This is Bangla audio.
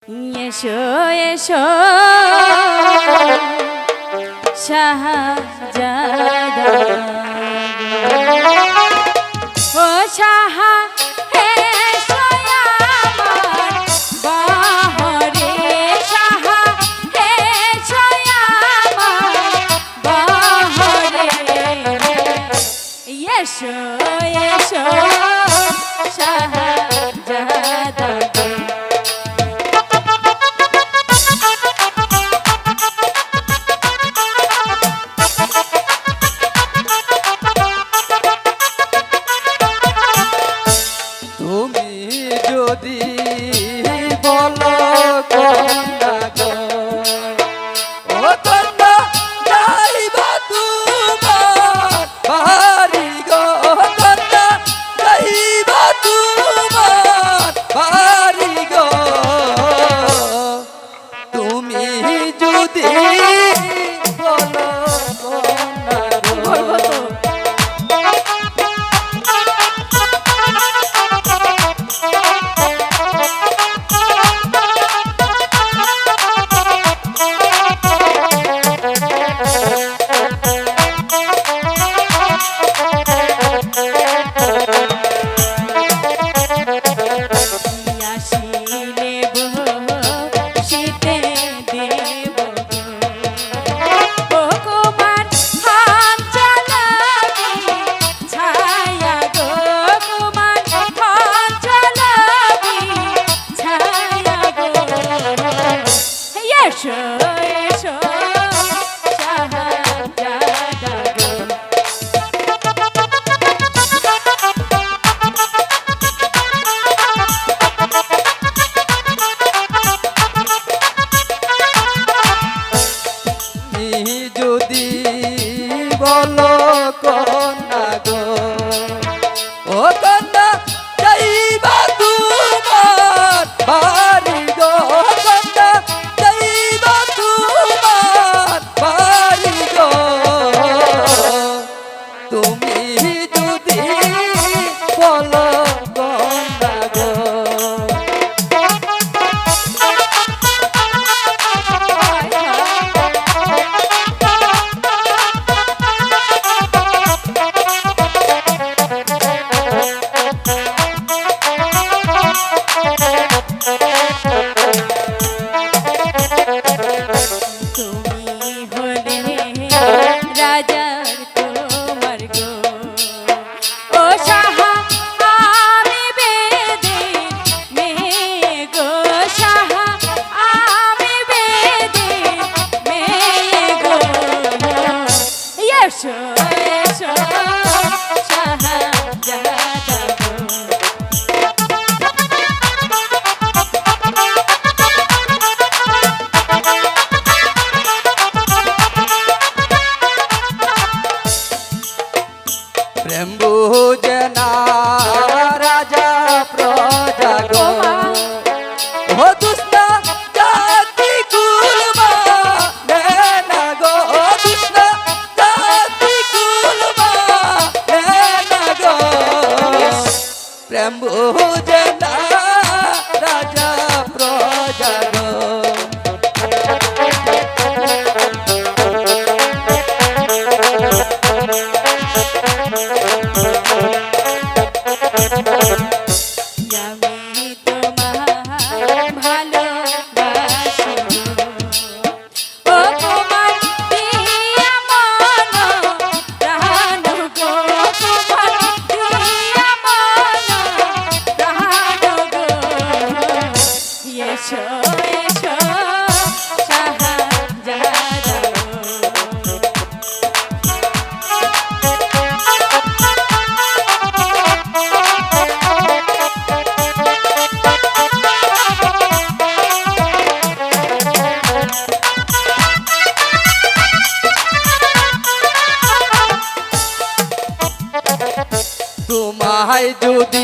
এসো এসো শাহজাদা ও শাহা এসো আমার বাহরে শাহা এসো আমার বাহরে এসো এসো শাহজাদা যদি বলো কন্যা গো ও কন্যা যাইবা তোমার বাড়ি গো কন্যা যাইবা তোমার বাড়ি গো তুমি যদি বলো কন্যা গো যদি বলো কন্যা গো ও কন্যা যাইবা তোমার বাড়ি গো কন্যা যাইবা তোমার বাড়ি গো তুমি যদি বলো কন্যা গো প্রেম বুঝে না রাজা প্রজা গো ও দুষ্টা জাতি কুলমা না গো দুষ্টা জাতি কুলমা না গো প্রেম বুঝে না রাজা প্রজা গো তোমায় যদি